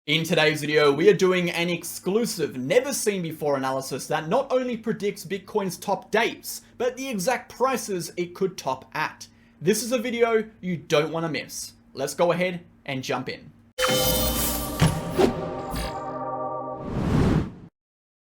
In today's video, we are doing an exclusive, never seen before analysis that not only predicts Bitcoin's top dates, but the exact prices it could top at. This is a video you don't want to miss. Let's go ahead and jump in.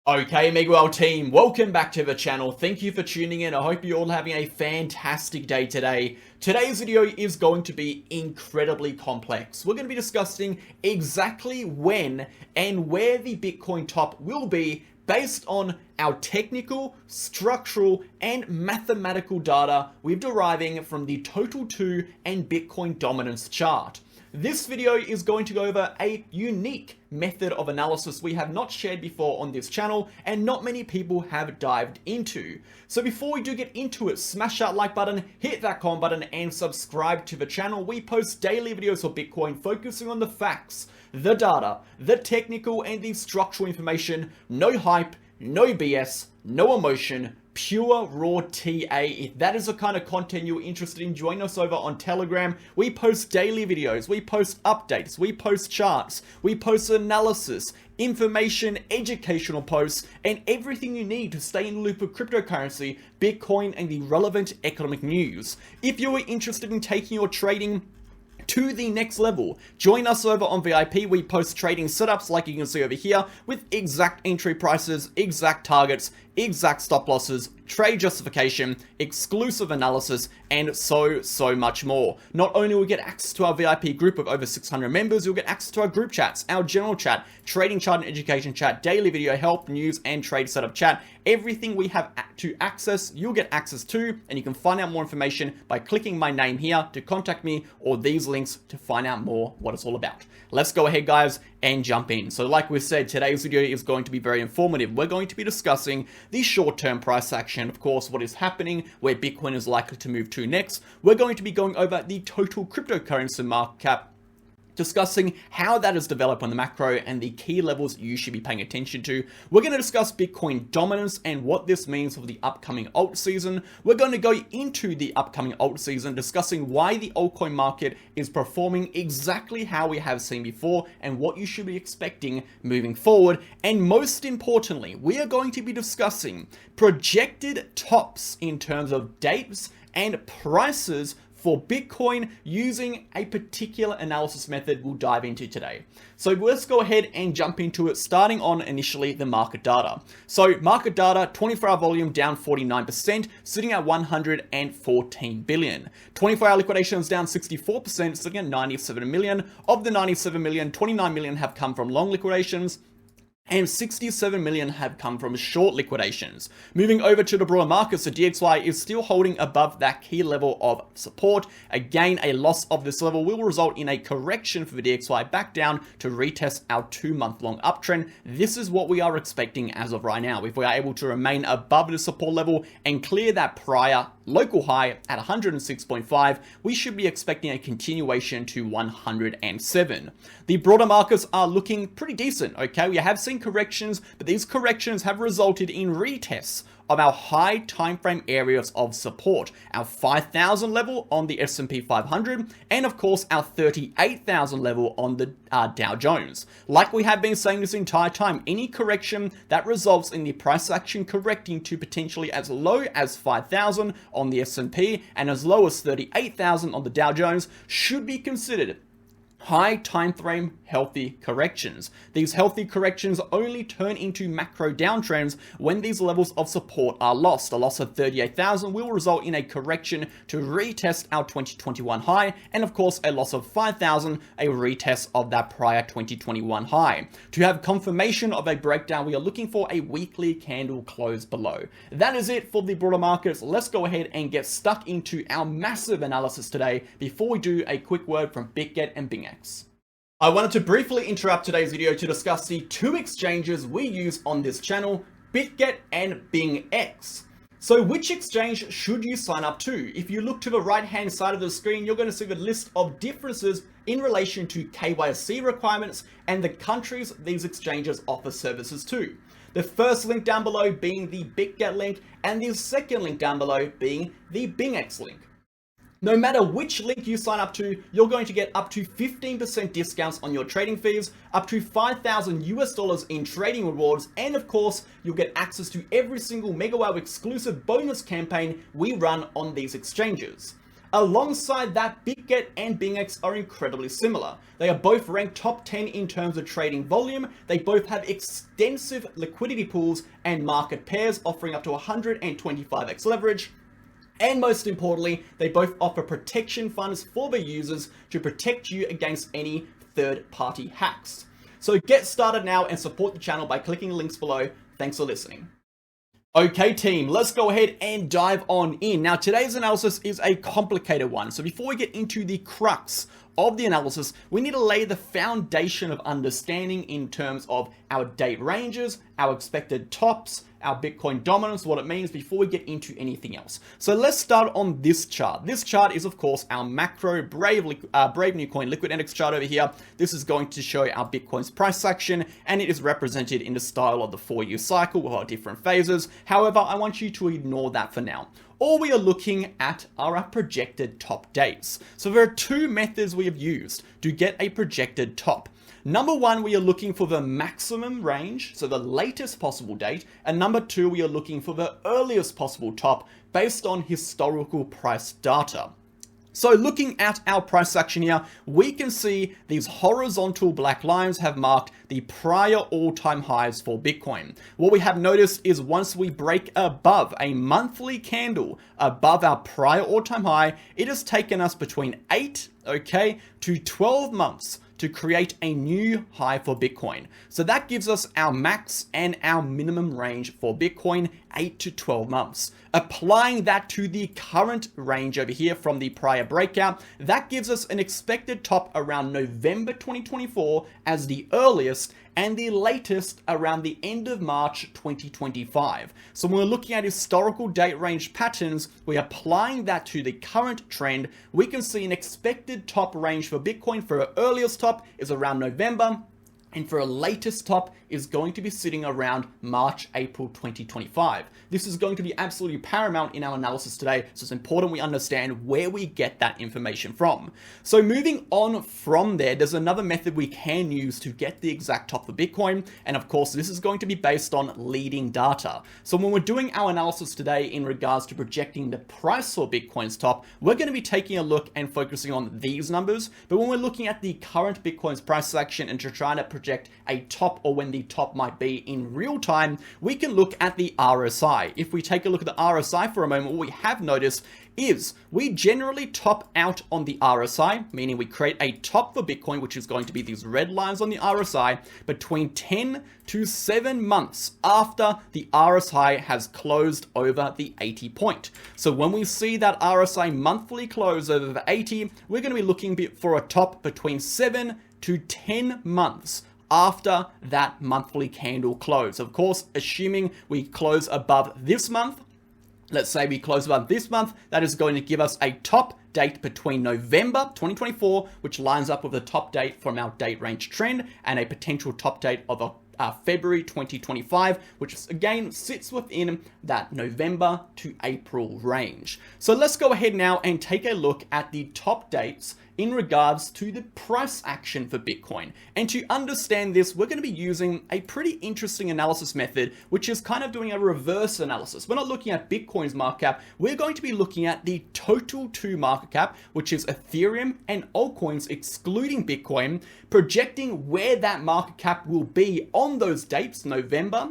Okay, MegaWhale team, welcome back to the channel. Thank you for tuning in. I hope you're all having a fantastic day today. Today's video is going to be incredibly complex. We're going to be discussing exactly when and where the Bitcoin top will be based on our technical, structural, and mathematical data we're deriving from the Total 2 and Bitcoin dominance chart. This video is going to go over a unique method of analysis we have not shared before on this channel and not many people have dived into. So before we do get into it, smash that like button, hit that comment button, and subscribe to the channel. We post daily videos for Bitcoin focusing on the facts, the data, the technical, and the structural information. No hype, no BS, no emotion, pure raw TA. If that is the kind of content you're interested in, join us over on Telegram. We post daily videos, we post updates, we post charts, we post analysis, information, educational posts, and everything you need to stay in the loop of cryptocurrency, Bitcoin, and the relevant economic news. If you are interested in taking your trading to the next level, join us over on VIP. We post trading setups like you can see over here with exact entry prices, exact targets, exact stop losses, trade justification, exclusive analysis, and so much more. Not only will you get access to our VIP group of over 600 members, you'll get access to our group chats, our general chat, trading chart and education chat, daily video help, news, and trade setup chat. Everything we have to access, you'll get access to, and you can find out more information by clicking my name here to contact me or these links to find out more what it's all about. Let's go ahead, guys, and jump in. So like we said, today's video is going to be very informative. We're going to be discussing the short-term price action, of course, what is happening, where Bitcoin is likely to move to next. We're going to be going over the total cryptocurrency market cap, discussing how that has developed on the macro and the key levels you should be paying attention to. We're going to discuss Bitcoin dominance and what this means for the upcoming alt season. We're going to go into the upcoming alt season, discussing why the altcoin market is performing exactly how we have seen before and what you should be expecting moving forward. And most importantly, we are going to be discussing projected tops in terms of dates and prices for Bitcoin using a particular analysis method we'll dive into today. So let's go ahead and jump into it, starting on initially the market data. So market data, 24-hour volume down 49%, sitting at 114 billion. 24-hour liquidations down 64%, sitting at 97 million. Of the 97 million, 29 million have come from long liquidations, and 67 million have come from short liquidations. Moving over to the broader markets, the DXY is still holding above that key level of support. Again, a loss of this level will result in a correction for the DXY back down to retest our 2-month-long uptrend. This is what we are expecting as of right now. If we are able to remain above the support level and clear that prior local high at 106.5, we should be expecting a continuation to 107. The broader markets are looking pretty decent, okay? We have seen corrections, but these corrections have resulted in retests of our high time frame areas of support, our 5,000 level on the S&P 500, and of course our 38,000 level on the Dow Jones. Like we have been saying this entire time, any correction that results in the price action correcting to potentially as low as 5,000 on the S&P and as low as 38,000 on the Dow Jones should be considered high time frame healthy corrections. These healthy corrections only turn into macro downtrends when these levels of support are lost. A loss of 38,000 will result in a correction to retest our 2021 high, and of course a loss of 5,000, a retest of that prior 2021 high. To have confirmation of a breakdown, we are looking for a weekly candle close below. That is it for the broader markets. Let's go ahead and get stuck into our massive analysis today before we do a quick word from Bitget and BingX. I wanted to briefly interrupt today's video to discuss the two exchanges we use on this channel, Bitget and BingX. So which exchange should you sign up to? If you look to the right hand side of the screen, you're going to see the list of differences in relation to KYC requirements and the countries these exchanges offer services to. The first link down below being the Bitget link and the second link down below being the BingX link. No matter which link you sign up to, you're going to get up to 15% discounts on your trading fees, up to $5,000 in trading rewards, and of course, you'll get access to every single MegaWhale exclusive bonus campaign we run on these exchanges. Alongside that, Bitget and BingX are incredibly similar. They are both ranked top 10 in terms of trading volume. They both have extensive liquidity pools and market pairs offering up to 125x leverage. And most importantly, they both offer protection funds for their users to protect you against any third-party hacks. So get started now and support the channel by clicking the links below. Thanks for listening. Okay team, let's go ahead and dive on in. Now today's analysis is a complicated one. So before we get into the crux of the analysis, we need to lay the foundation of understanding in terms of our date ranges, our expected tops, our Bitcoin dominance, what it means before we get into anything else. So let's start on this chart. This chart is of course our macro Brave New Coin Liquid Index chart over here. This is going to show our Bitcoin's price action, and it is represented in the style of the 4-year cycle with our different phases. However, I want you to ignore that for now. All we are looking at are our projected top dates. So there are two methods we have used to get a projected top. Number one, we are looking for the maximum range, so the latest possible date, and number two, we are looking for the earliest possible top based on historical price data. So looking at our price action here, we can see these horizontal black lines have marked the prior all-time highs for Bitcoin. What we have noticed is once we break above a monthly candle above our prior all-time high, it has taken us between 8, to 12 months to create a new high for Bitcoin. So that gives us our max and our minimum range for Bitcoin, 8 to 12 months. Applying that to the current range over here from the prior breakout, that gives us an expected top around November 2024 as the earliest, and the latest around the end of March 2025. So when we're looking at historical date range patterns, we're applying that to the current trend. We can see an expected top range for Bitcoin for our earliest top is around November, and for a latest top is going to be sitting around March, April 2025. This is going to be absolutely paramount in our analysis today, so it's important we understand where we get that information from. So moving on from there, there's another method we can use to get the exact top for Bitcoin, and of course this is going to be based on leading data. So when we're doing our analysis today in regards to projecting the price for Bitcoin's top, we're going to be taking a look and focusing on these numbers, but when we're looking at the current Bitcoin's price action and trying to project a top or when the top might be in real time, we can look at the RSI. If we take a look at the RSI for a moment, what we have noticed is we generally top out on the RSI, meaning we create a top for Bitcoin, which is going to be these red lines on the RSI, between 10 to 7 months after the RSI has closed over the 80 point. So when we see that RSI monthly close over the 80, we're going to be looking for a top between 7 to 10 months after that monthly candle close. Of course, assuming we close above this month, let's say we close above this month, that is going to give us a top date between November 2024, which lines up with the top date from our date range trend, and a potential top date of February 2025, which again sits within that November to April range. So let's go ahead now and take a look at the top dates in regards to the price action for Bitcoin. And to understand this, we're going to be using a pretty interesting analysis method, which is kind of doing a reverse analysis. We're not looking at Bitcoin's market cap, we're going to be looking at the total 2 market cap, which is Ethereum and altcoins excluding Bitcoin, projecting where that market cap will be on those dates, November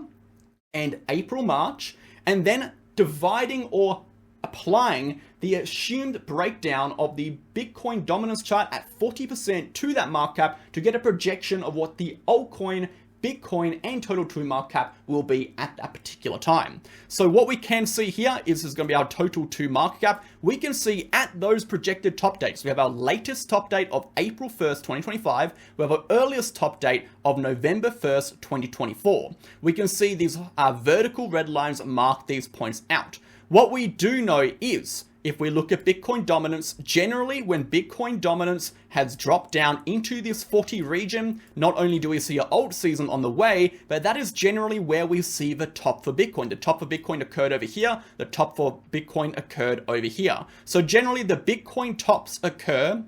and April, March, and then dividing or applying the assumed breakdown of the Bitcoin dominance chart at 40% to that market cap to get a projection of what the altcoin, Bitcoin, and total 2 market cap will be at that particular time. So what we can see here is going to be our total 2 market cap. We can see at those projected top dates, we have our latest top date of April 1st, 2025. We have our earliest top date of November 1st, 2024. We can see these vertical red lines mark these points out. What we do know is if we look at Bitcoin dominance, generally when Bitcoin dominance has dropped down into this 40 region, not only do we see an alt season on the way, but that is generally where we see the top for Bitcoin. The top for Bitcoin occurred over here, the top for Bitcoin occurred over here. So generally the Bitcoin tops occur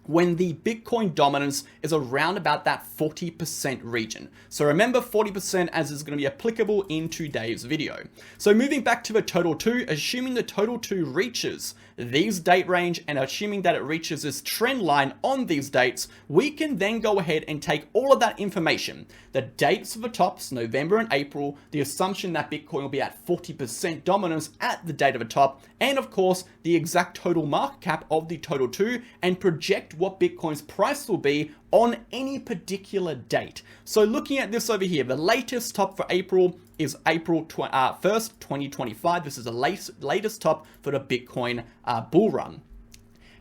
when the Bitcoin dominance is around about that 40% region. So remember 40% as is going to be applicable in today's video. So moving back to the total 2, assuming the total 2 reaches these date range and assuming that it reaches this trend line on these dates, we can then go ahead and take all of that information, the dates of the tops, November and April, the assumption that Bitcoin will be at 40% dominance at the date of the top, and of course, the exact total market cap of the total 2, and project what Bitcoin's price will be on any particular date. So looking at this over here, the latest top for April is April 1st, 2025. This is the latest top for the Bitcoin bull run.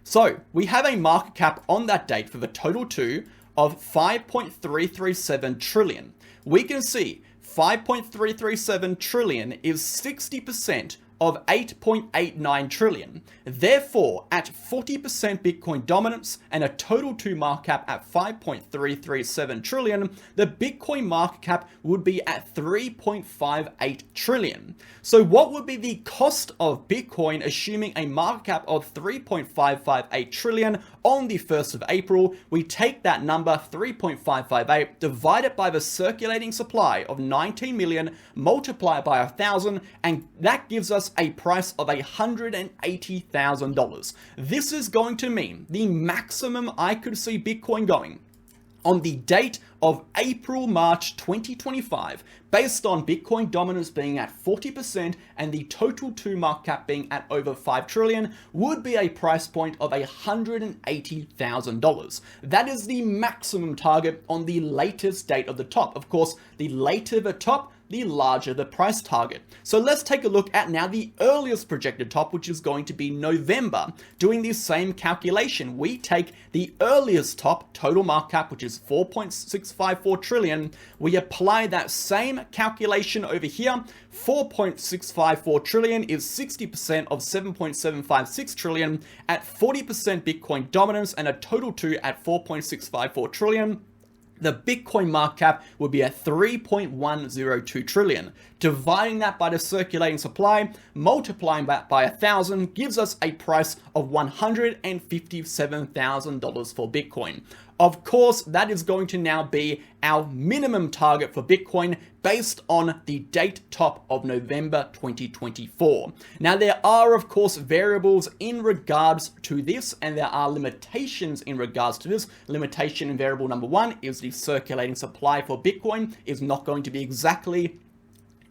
So we have a market cap on that date for the total 2 of 5.337 trillion. We can see 5.337 trillion is 60% of 8.89 trillion. Therefore, at 40% Bitcoin dominance and a total 2 market cap at 5.337 trillion, the Bitcoin market cap would be at 3.58 trillion. So what would be the cost of Bitcoin assuming a market cap of 3.558 trillion on the 1st of April? We take that number 3.558, divide it by the circulating supply of 19 million, multiply it by 1,000, and that gives us a price of $180,000. This is going to mean the maximum I could see Bitcoin going on the date of March 2025, based on Bitcoin dominance being at 40% and the total 2 market cap being at over 5 trillion, would be a price point of $180,000. That is the maximum target on the latest date of the top. Of course, the later the top, the larger the price target. So let's take a look at now the earliest projected top, which is going to be November. Doing the same calculation, we take the earliest top, total market cap, which is 4.654 trillion. We apply that same calculation over here. 4.654 trillion is 60% of 7.756 trillion at 40% Bitcoin dominance and a total 2 at 4.654 trillion. The Bitcoin market cap would be at 3.102 trillion. Dividing that by the circulating supply, multiplying that by 1,000 gives us a price of $157,000 for Bitcoin. Of course, that is going to now be our minimum target for Bitcoin based on the date top of November 2024. Now, there are, of course, variables in regards to this, and there are limitations in regards to this. Limitation in variable number 1 is the circulating supply for Bitcoin is not going to be exactly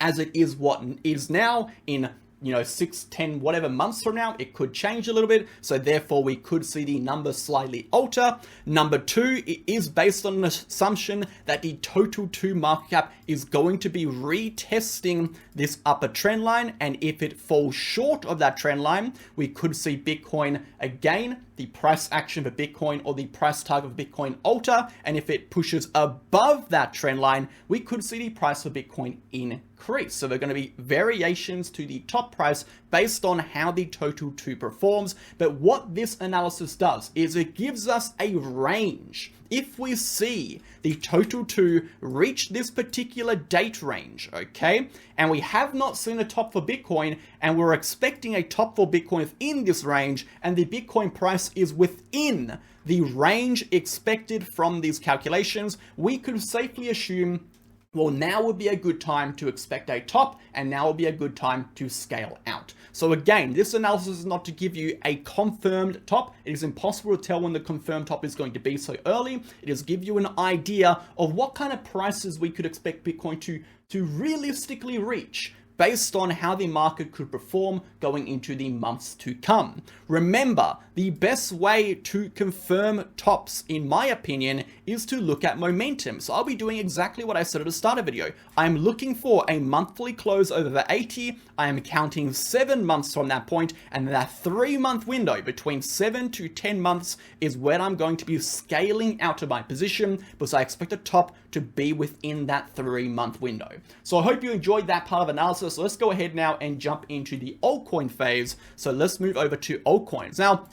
as it is what is now in 6, 10, whatever months from now. It could change a little bit, so therefore we could see the number slightly alter. Number 2, it is based on an assumption that the total 2 market cap is going to be retesting this upper trend line, and if it falls short of that trend line, we could see Bitcoin again, the price action for Bitcoin or the price target for Bitcoin alter, and if it pushes above that trend line, we could see the price for Bitcoin increase. So there are going to be variations to the top price based on how the total 2 performs. But what this analysis does is it gives us a range. If we see the total 2 reach this particular date range, okay, and we have not seen a top for Bitcoin, and we're expecting a top for Bitcoin within this range, and the Bitcoin price is within the range expected from these calculations, we could safely assume, well, now would be a good time to expect a top, and now will be a good time to scale out. So again, this analysis is not to give you a confirmed top. It is impossible to tell when the confirmed top is going to be so early. It is give you an idea of what kind of prices we could expect Bitcoin to realistically reach based on how the market could perform going into the months to come. Remember, the best way to confirm tops, in my opinion, is to look at momentum. So I'll be doing exactly what I said at the start of the video. I'm looking for a monthly close over the 80. I am counting 7 months from that point, and that 3-month window between 7 to 10 months is where I'm going to be scaling out of my position, because I expect a top to be within that 3-month window. So I hope you enjoyed that part of analysis. analysis. So let's go ahead now and jump into the altcoin phase. So let's move over to altcoins. Now,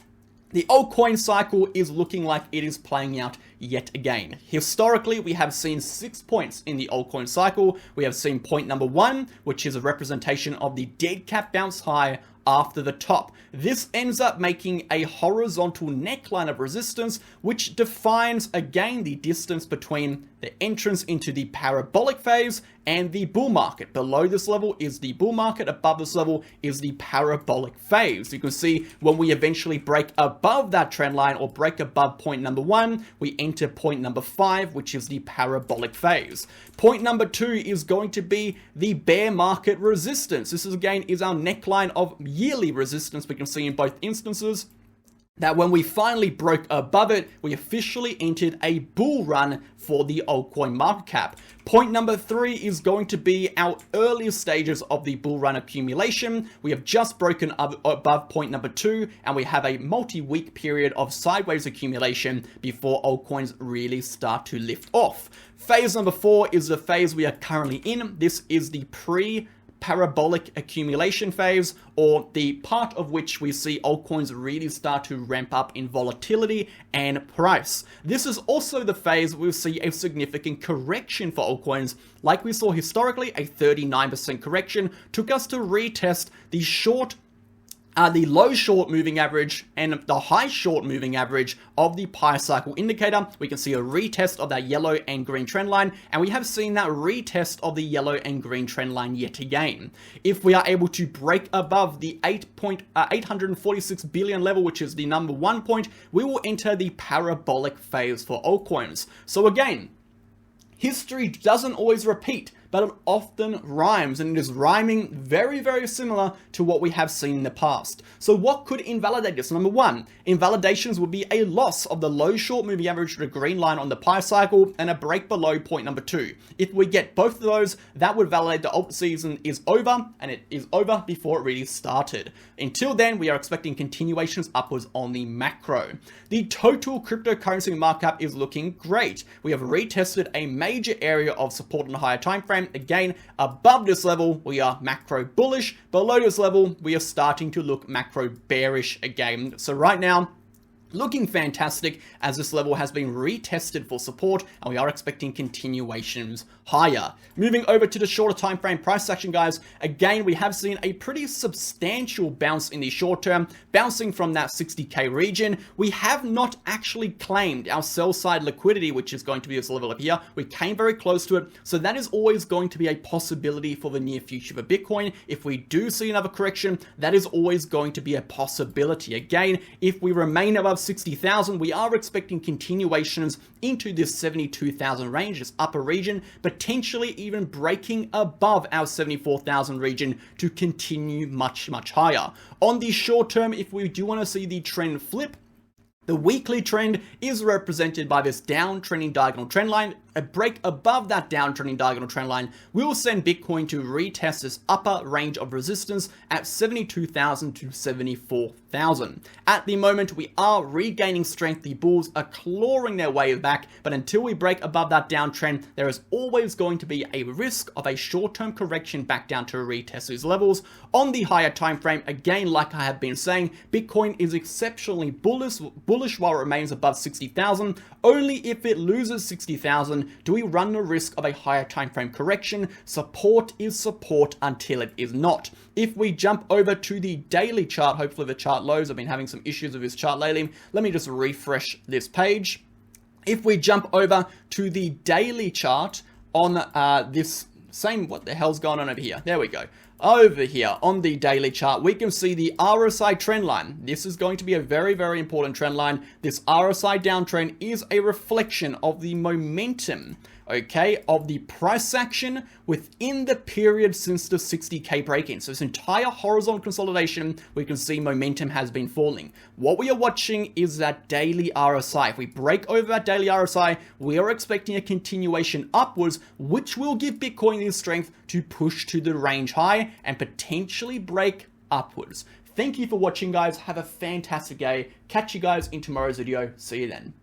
the altcoin cycle is looking like it is playing out yet again. Historically, we have seen 6 points in the altcoin cycle. We have seen point number 1, which is a representation of the dead cat bounce high after the top. This ends up making a horizontal neckline of resistance, which defines again the distance between the entrance into the parabolic phase and the bull market. Below this level is the bull market, above this level is the parabolic phase. You can see when we eventually break above that trend line or break above point number 1, we enter point number 5, which is the parabolic phase. Point number 2 is going to be the bear market resistance. This is again is our neckline of yearly resistance. We can see in both instances that when we finally broke above it, we officially entered a bull run for the altcoin market cap. Point number 3 is going to be our earliest stages of the bull run accumulation. We have just broken above point number 2, and we have a multi-week period of sideways accumulation before altcoins really start to lift off. Phase number 4 is the phase we are currently in. This is the parabolic accumulation phase, or the part of which we see altcoins really start to ramp up in volatility and price. This is also the phase we'll see a significant correction for altcoins. Like we saw historically, a 39% correction took us to retest the low short moving average and the high short moving average of the pi cycle indicator. We can see a retest of that yellow and green trend line, and we have seen that retest of the yellow and green trend line yet again. If we are able to break above the 846 billion level, which is the number 1 point, we will enter the parabolic phase for altcoins. So again, history doesn't always repeat, but it often rhymes, and it is rhyming very, very similar to what we have seen in the past. So what could invalidate this? Number 1, invalidations would be a loss of the low short moving average to the green line on the pi cycle and a break below point number 2. If we get both of those, that would validate the alt season is over, and it is over before it really started. Until then, we are expecting continuations upwards on the macro. The total cryptocurrency market cap is looking great. We have retested a major area of support on a higher time frame. Again, above this level, we are macro bullish. Below this level, we are starting to look macro bearish again. So right now, looking fantastic as this level has been retested for support, and we are expecting continuations higher. Moving over to the shorter time frame price action, guys. Again, we have seen a pretty substantial bounce in the short term, bouncing from that 60k region. We have not actually claimed our sell side liquidity, which is going to be this level up here. We came very close to it, so that is always going to be a possibility for the near future for Bitcoin. If we do see another correction, that is always going to be a possibility. Again, if we remain above 60,000, we are expecting continuations into this 72,000 range, this upper region, potentially even breaking above our 74,000 region to continue much, much higher. On the short term, if we do want to see the trend flip, the weekly trend is represented by this downtrending diagonal trend line. A break above that downtrending diagonal trend line will send Bitcoin to retest this upper range of resistance at 72,000 to 74,000. At the moment, we are regaining strength. The bulls are clawing their way back, but until we break above that downtrend, there is always going to be a risk of a short-term correction back down to retest these levels. On the higher time frame, again, like I have been saying, Bitcoin is exceptionally bullish while it remains above 60,000. Only if it loses 60,000 do we run the risk of a higher time frame correction. Support is support until it is not. If we jump over to the daily chart, hopefully the chart loads. I've been having some issues with this chart lately. Let me just refresh this page. If we jump over to the daily chart on this same, what the hell's going on over here? There we go. Over here on the daily chart, we can see the RSI trend line. This is going to be a very, very important trend line. This RSI downtrend is a reflection of the momentum, okay, of the price action within the period since the 60k break-in. So this entire horizontal consolidation, we can see momentum has been falling. What we are watching is that daily RSI. If we break over that daily RSI, we are expecting a continuation upwards, which will give Bitcoin the strength to push to the range high and potentially break upwards. Thank you for watching, guys. Have a fantastic day. Catch you guys in tomorrow's video. See you then.